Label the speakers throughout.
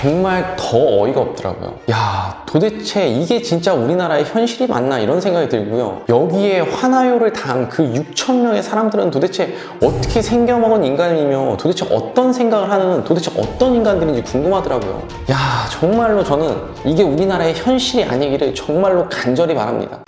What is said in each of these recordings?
Speaker 1: 정말 더 어이가 없더라고요. 야, 도대체 이게 진짜 우리나라의 현실이 맞나 이런 생각이 들고요. 여기에 화나요를 당한 그 6,000명의 사람들은 도대체 어떻게 생겨먹은 인간이며 도대체 어떤 생각을 하는 도대체 어떤 인간들인지 궁금하더라고요. 야, 정말로 저는 이게 우리나라의 현실이 아니기를 정말로 간절히 바랍니다.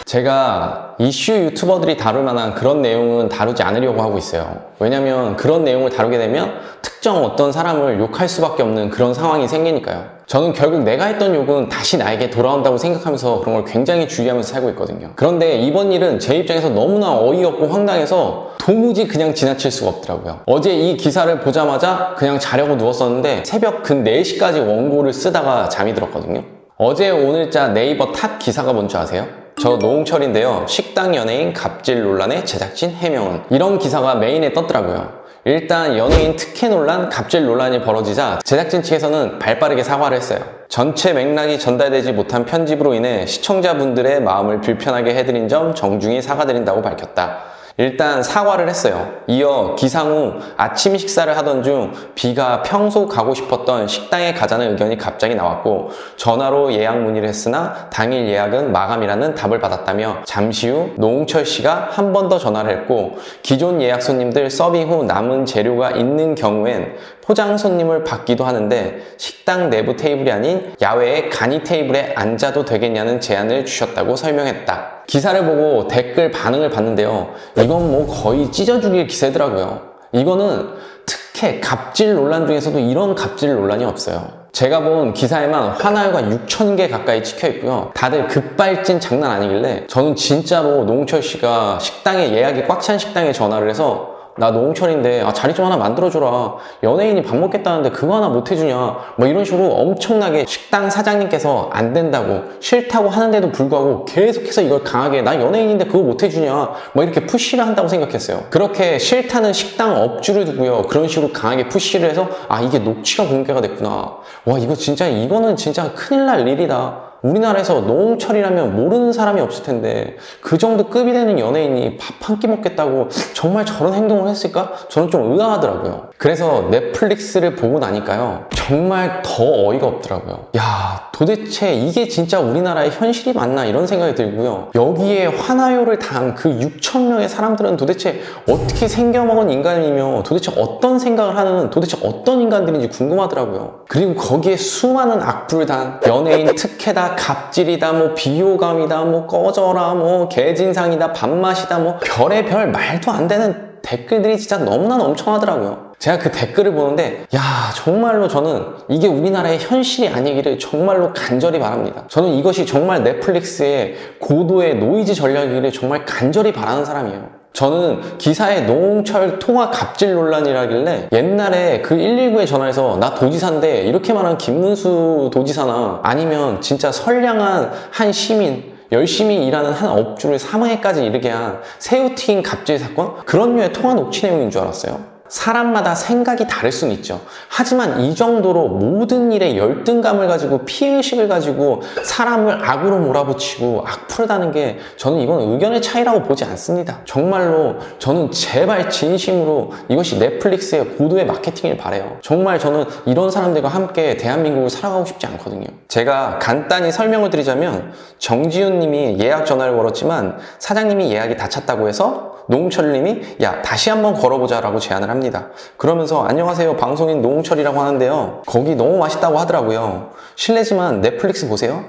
Speaker 1: 제가 이슈 유튜버들이 다룰 만한 그런 내용은 다루지 않으려고 하고 있어요. 왜냐면 그런 내용을 다루게 되면 특정 어떤 사람을 욕할 수밖에 없는 그런 상황이 생기니까요. 저는 결국 내가 했던 욕은 다시 나에게 돌아온다고 생각하면서 그런 걸 굉장히 주의하면서 살고 있거든요. 그런데 이번 일은 제 입장에서 너무나 어이없고 황당해서 도무지 그냥 지나칠 수가 없더라고요. 어제 이 기사를 보자마자 그냥 자려고 누웠었는데 새벽 근 4시까지 원고를 쓰다가 잠이 들었거든요. 어제 오늘자 네이버 탑 기사가 뭔지 아세요? 저 노홍철인데요. 식당 연예인 갑질 논란의 제작진 해명은, 이런 기사가 메인에 떴더라고요. 일단 연예인 특혜 논란, 갑질 논란이 벌어지자 제작진 측에서는 발빠르게 사과를 했어요. 전체 맥락이 전달되지 못한 편집으로 인해 시청자분들의 마음을 불편하게 해드린 점 정중히 사과드린다고 밝혔다. 일단 사과를 했어요. 이어 기상 후 아침 식사를 하던 중 B가 평소 가고 싶었던 식당에 가자는 의견이 갑자기 나왔고 전화로 예약 문의를 했으나 당일 예약은 마감이라는 답을 받았다며 잠시 후 노홍철 씨가 한 번 더 전화를 했고 기존 예약 손님들 서빙 후 남은 재료가 있는 경우엔 포장 손님을 받기도 하는데 식당 내부 테이블이 아닌 야외의 간이 테이블에 앉아도 되겠냐는 제안을 주셨다고 설명했다. 기사를 보고 댓글 반응을 봤는데요. 이건 뭐 거의 찢어 죽일 기세더라고요. 이거는 특혜, 갑질 논란 중에서도 이런 갑질 논란이 없어요. 제가 본 기사에만 화나요가 6,000개 가까이 찍혀 있고요. 다들 급발진 장난 아니길래 저는 진짜로 노홍철 씨가 식당에 예약이 꽉 찬 식당에 전화를 해서 나 노홍철인데 자리 좀 하나 만들어줘라. 연예인이 밥 먹겠다는데 그거 하나 못 해주냐. 뭐 이런 식으로 엄청나게 식당 사장님께서 안 된다고 싫다고 하는데도 불구하고 계속해서 이걸 강하게 나 연예인인데 그거 못 해주냐. 뭐 이렇게 푸시를 한다고 생각했어요. 그렇게 싫다는 식당 업주를 두고요. 그런 식으로 강하게 푸시를 해서 이게 녹취가 공개가 됐구나. 와, 이거는 진짜 큰일 날 일이다. 우리나라에서 노홍철이라면 모르는 사람이 없을 텐데 그 정도 급이 되는 연예인이 밥 한 끼 먹겠다고 정말 저런 행동을 했을까? 저는 좀 의아하더라고요. 그래서 넷플릭스를 보고 나니까요. 정말 더 어이가 없더라고요. 야, 도대체 이게 진짜 우리나라의 현실이 맞나 이런 생각이 들고요. 여기에 화나요를 당한 그 6,000명의 사람들은 도대체 어떻게 생겨먹은 인간이며 도대체 어떤 생각을 하는 도대체 어떤 인간들인지 궁금하더라고요. 그리고 거기에 수많은 악플단, 연예인 특혜다, 갑질이다, 뭐 비호감이다, 뭐 꺼져라, 뭐 개진상이다, 밥맛이다, 뭐 별의별 말도 안 되는 댓글들이 진짜 너무나 넘쳐나더라고요. 제가 그 댓글을 보는데 정말로 저는 이게 우리나라의 현실이 아니기를 정말로 간절히 바랍니다. 저는 이것이 정말 넷플릭스의 고도의 노이즈 전략이기를 정말 간절히 바라는 사람이에요. 저는 기사에 노홍철 통화 갑질 논란이라길래 옛날에 그 119에 전화해서 나 도지사인데 이렇게 말한 김문수 도지사나 아니면 진짜 선량한 한 시민 열심히 일하는 한 업주를 사망에까지 이르게 한 새우튀긴 갑질 사건? 그런 류의 통화 녹취 내용인 줄 알았어요. 사람마다 생각이 다를 수는 있죠. 하지만 이 정도로 모든 일에 열등감을 가지고 피해의식을 가지고 사람을 악으로 몰아붙이고 악플을 다는 게 저는 이건 의견의 차이라고 보지 않습니다. 정말로 저는 제발 진심으로 이것이 넷플릭스의 고도의 마케팅을 바라요. 정말 저는 이런 사람들과 함께 대한민국을 살아가고 싶지 않거든요. 제가 간단히 설명을 드리자면 정지훈 님이 예약 전화를 걸었지만 사장님이 예약이 다 찼다고 해서 노홍철 님이 다시 한번 걸어보자 라고 제안을 합니다. 그러면서 안녕하세요, 방송인 노홍철이라고 하는데요, 거기 너무 맛있다고 하더라고요. 실례지만 넷플릭스 보세요.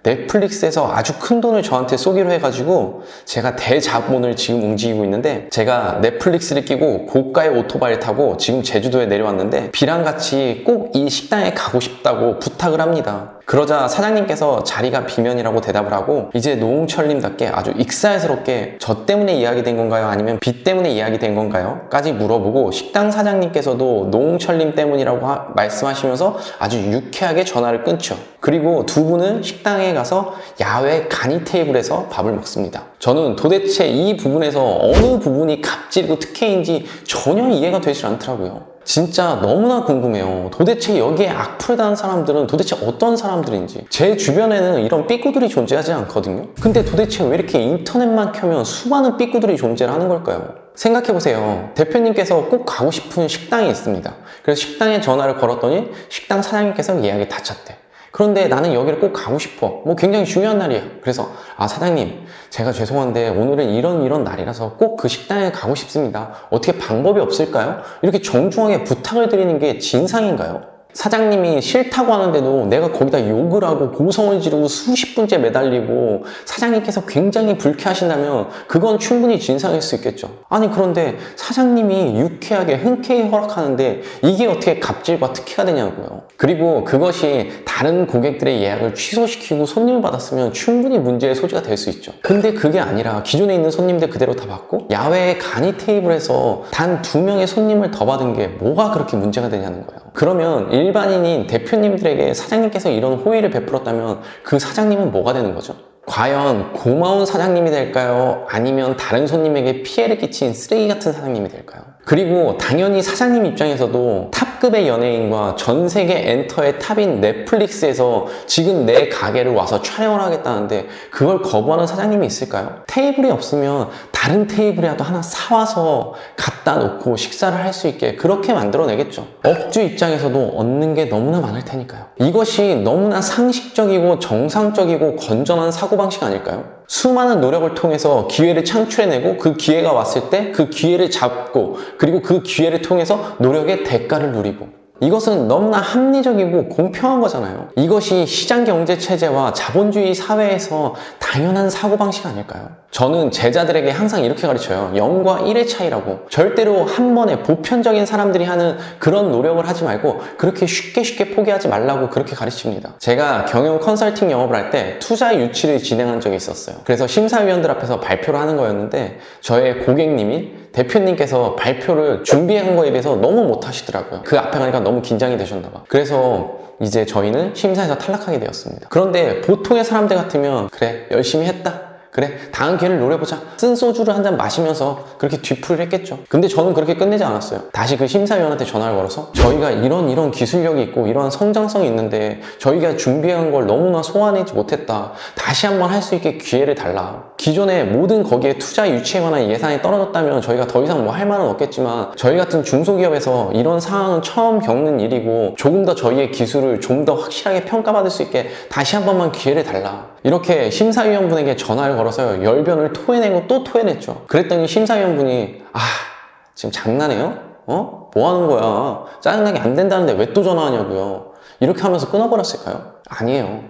Speaker 1: 넷플릭스에서 아주 큰 돈을 저한테 쏘기로 해가지고 제가 대자본을 지금 움직이고 있는데, 제가 넷플릭스를 끼고 고가의 오토바이를 타고 지금 제주도에 내려왔는데 B랑 같이 꼭 이 식당에 가고 싶다고 부탁을 합니다. 그러자 사장님께서 자리가 비면이라고 대답을 하고 이제 노홍철님답게 아주 익살스럽게 저 때문에 이야기 된 건가요? 아니면 B 때문에 이야기 된 건가요? 까지 물어보고 식당 사장님께서도 노홍철님 때문이라고 말씀하시면서 아주 유쾌하게 전화를 끊죠. 그리고 두 분은 식당에 가서 야외 간이 테이블에서 밥을 먹습니다. 저는 도대체 이 부분에서 어느 부분이 갑질이고 특혜인지 전혀 이해가 되질 않더라고요. 진짜 너무나 궁금해요. 도대체 여기에 악플을 다는 사람들은 도대체 어떤 사람들인지. 제 주변에는 이런 삐꾸들이 존재하지 않거든요. 근데 도대체 왜 이렇게 인터넷만 켜면 수많은 삐꾸들이 존재를 하는 걸까요? 생각해보세요. 대표님께서 꼭 가고 싶은 식당이 있습니다. 그래서 식당에 전화를 걸었더니 식당 사장님께서 예약이 다 찼대. 그런데 나는 여기를 꼭 가고 싶어. 뭐 굉장히 중요한 날이야. 그래서 사장님, 제가 죄송한데 오늘은 이런 날이라서 꼭 그 식당에 가고 싶습니다. 어떻게 방법이 없을까요? 이렇게 정중하게 부탁을 드리는 게 진상인가요? 사장님이 싫다고 하는데도 내가 거기다 욕을 하고 고성을 지르고 수십 분째 매달리고 사장님께서 굉장히 불쾌하신다면 그건 충분히 진상일 수 있겠죠. 아니 그런데 사장님이 유쾌하게 흔쾌히 허락하는데 이게 어떻게 갑질과 특혜가 되냐고요. 그리고 그것이 다른 고객들의 예약을 취소시키고 손님을 받았으면 충분히 문제의 소지가 될 수 있죠. 근데 그게 아니라 기존에 있는 손님들 그대로 다 받고 야외에 간이 테이블에서 단 2명의 손님을 더 받은 게 뭐가 그렇게 문제가 되냐는 거예요. 그러면 일반인인 대표님들에게 사장님께서 이런 호의를 베풀었다면 그 사장님은 뭐가 되는 거죠? 과연 고마운 사장님이 될까요? 아니면 다른 손님에게 피해를 끼친 쓰레기 같은 사장님이 될까요? 그리고 당연히 사장님 입장에서도 탑급의 연예인과 전 세계 엔터의 탑인 넷플릭스에서 지금 내 가게를 와서 촬영을 하겠다는데 그걸 거부하는 사장님이 있을까요? 테이블이 없으면 다른 테이블이라도 하나 사와서 갖다 놓고 식사를 할 수 있게 그렇게 만들어내겠죠. 업주 입장에서도 얻는 게 너무나 많을 테니까요. 이것이 너무나 상식적이고 정상적이고 건전한 사고방식 아닐까요? 수많은 노력을 통해서 기회를 창출해내고 그 기회가 왔을 때 그 기회를 잡고 그리고 그 기회를 통해서 노력의 대가를 누리고 이것은 너무나 합리적이고 공평한 거잖아요. 이것이 시장경제체제와 자본주의 사회에서 당연한 사고방식 아닐까요? 저는 제자들에게 항상 이렇게 가르쳐요. 0과 1의 차이라고. 절대로 한 번에 보편적인 사람들이 하는 그런 노력을 하지 말고 그렇게 쉽게 포기하지 말라고 그렇게 가르칩니다. 제가 경영 컨설팅 영업을 할 때 투자 유치를 진행한 적이 있었어요. 그래서 심사위원들 앞에서 발표를 하는 거였는데 저의 고객님이 대표님께서 발표를 준비한 거에 대해서 너무 못하시더라고요. 그 앞에 가니까 너무 긴장이 되셨나 봐. 그래서 이제 저희는 심사에서 탈락하게 되었습니다. 그런데 보통의 사람들 같으면 그래 열심히 했다. 그래 다음 기회를 노려보자. 쓴 소주를 한 잔 마시면서 그렇게 뒤풀이를 했겠죠. 근데 저는 그렇게 끝내지 않았어요. 다시 그 심사위원한테 전화를 걸어서 저희가 이런 기술력이 있고 이러한 성장성이 있는데 저희가 준비한 걸 너무나 소화하지 못했다. 다시 한번 할 수 있게 기회를 달라. 기존에 모든 거기에 투자 유치에 관한 예산이 떨어졌다면 저희가 더 이상 뭐 할 말은 없겠지만 저희 같은 중소기업에서 이런 상황은 처음 겪는 일이고 조금 더 저희의 기술을 좀 더 확실하게 평가받을 수 있게 다시 한 번만 기회를 달라. 이렇게 심사위원분에게 전화를 걸어서 열변을 토해내고 또 토해냈죠. 그랬더니 심사위원분이 지금 장난해요? 뭐 하는 거야? 짜증나게 안 된다는데 왜 또 전화하냐고요. 이렇게 하면서 끊어버렸을까요? 아니에요.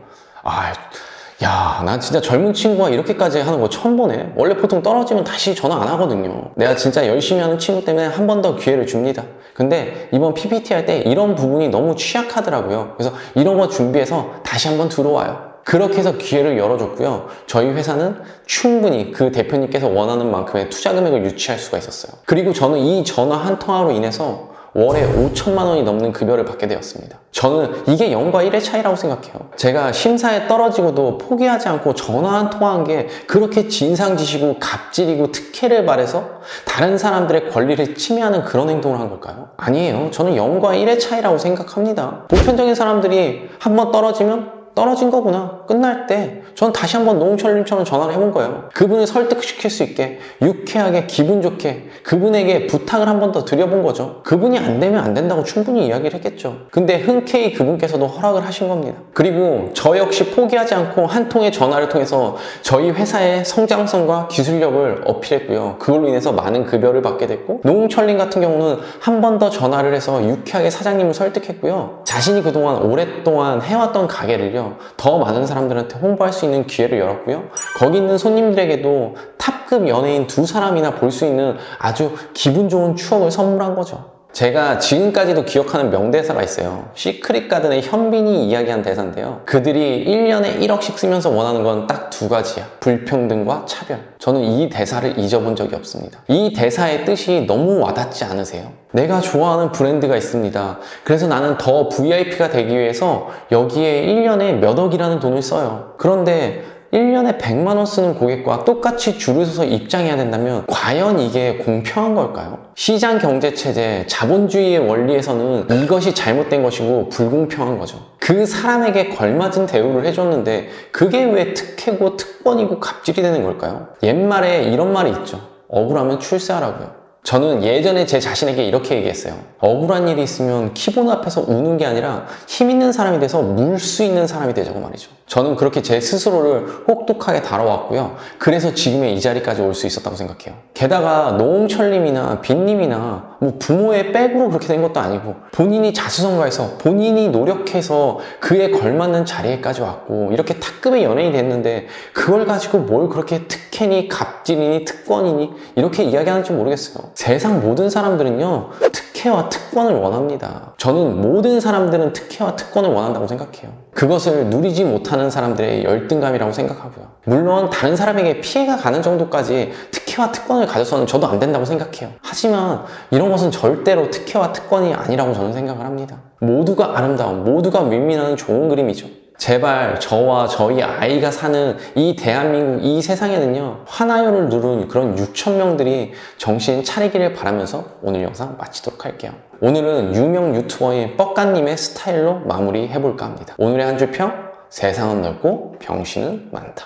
Speaker 1: 야, 난 진짜 젊은 친구가 이렇게까지 하는 거 처음 보네. 원래 보통 떨어지면 다시 전화 안 하거든요. 내가 진짜 열심히 하는 친구 때문에 한 번 더 기회를 줍니다. 근데 이번 PPT 할 때 이런 부분이 너무 취약하더라고요. 그래서 이런 거 준비해서 다시 한번 들어와요. 그렇게 해서 기회를 열어줬고요. 저희 회사는 충분히 그 대표님께서 원하는 만큼의 투자 금액을 유치할 수가 있었어요. 그리고 저는 이 전화 한 통화로 인해서 월에 5천만 원이 넘는 급여를 받게 되었습니다. 저는 이게 0과 1의 차이라고 생각해요. 제가 심사에 떨어지고도 포기하지 않고 전화 한 통화한 게 그렇게 진상짓이고 갑질이고 특혜를 바래서 다른 사람들의 권리를 침해하는 그런 행동을 한 걸까요? 아니에요. 저는 0과 1의 차이라고 생각합니다. 보편적인 사람들이 한번 떨어지면 떨어진 거구나. 끝날 때 전 다시 한번 노홍철님처럼 전화를 해본 거예요. 그분을 설득시킬 수 있게 유쾌하게 기분 좋게 그분에게 부탁을 한 번 더 드려본 거죠. 그분이 안 되면 안 된다고 충분히 이야기를 했겠죠. 근데 흔쾌히 그분께서도 허락을 하신 겁니다. 그리고 저 역시 포기하지 않고 한 통의 전화를 통해서 저희 회사의 성장성과 기술력을 어필했고요. 그걸로 인해서 많은 급여를 받게 됐고 노홍철님 같은 경우는 한 번 더 전화를 해서 유쾌하게 사장님을 설득했고요. 자신이 그동안 오랫동안 해왔던 가게를요. 더 많은 사람들한테 홍보할 수 있는 기회를 열었고요. 거기 있는 손님들에게도 탑급 연예인 2사람이나 볼 수 있는 아주 기분 좋은 추억을 선물한 거죠. 제가 지금까지도 기억하는 명대사가 있어요. 시크릿 가든의 현빈이 이야기한 대사인데요. 그들이 1년에 1억씩 쓰면서 원하는 건 딱 2가지야. 불평등과 차별. 저는 이 대사를 잊어본 적이 없습니다. 이 대사의 뜻이 너무 와닿지 않으세요? 내가 좋아하는 브랜드가 있습니다. 그래서 나는 더 VIP가 되기 위해서 여기에 1년에 몇 억이라는 돈을 써요. 그런데 1년에 100만 원 쓰는 고객과 똑같이 줄을 서서 입장해야 된다면 과연 이게 공평한 걸까요? 시장 경제 체제, 자본주의의 원리에서는 이것이 잘못된 것이고 불공평한 거죠. 그 사람에게 걸맞은 대우를 해줬는데 그게 왜 특혜고 특권이고 갑질이 되는 걸까요? 옛말에 이런 말이 있죠. 억울하면 출세하라고요. 저는 예전에 제 자신에게 이렇게 얘기했어요. 억울한 일이 있으면 키보드 앞에서 우는 게 아니라 힘 있는 사람이 돼서 물 수 있는 사람이 되자고 말이죠. 저는 그렇게 제 스스로를 혹독하게 다뤄왔고요. 그래서 지금의 이 자리까지 올 수 있었다고 생각해요. 게다가 노홍철님이나 빈님이나 뭐 부모의 백으로 그렇게 된 것도 아니고 본인이 자수성가해서 본인이 노력해서 그에 걸맞는 자리에까지 왔고 이렇게 탑급의 연예인이 됐는데 그걸 가지고 뭘 그렇게 특혜니 갑질이니 특권이니 이렇게 이야기하는지 모르겠어요. 세상 모든 사람들은요 특혜와 특권을 원합니다. 저는 모든 사람들은 특혜와 특권을 원한다고 생각해요. 그것을 누리지 못하는 사람들의 열등감이라고 생각하고요. 물론 다른 사람에게 피해가 가는 정도까지 특혜와 특권을 가져서는 저도 안 된다고 생각해요. 하지만 이런 것은 절대로 특혜와 특권이 아니라고 저는 생각을 합니다. 모두가 아름다운, 모두가 밀민하는 좋은 그림이죠. 제발 저와 저희 아이가 사는 이 대한민국 이 세상에는요 화나요를 누른 그런 6,000명들이 정신 차리기를 바라면서 오늘 영상 마치도록 할게요. 오늘은 유명 유튜버인 뻑가님의 스타일로 마무리해볼까 합니다. 오늘의 한 줄 평, 세상은 넓고 병신은 많다.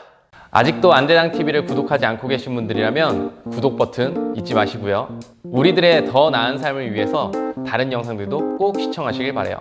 Speaker 1: 아직도 안대장TV를 구독하지 않고 계신 분들이라면 구독 버튼 잊지 마시고요. 우리들의 더 나은 삶을 위해서 다른 영상들도 꼭 시청하시길 바라요.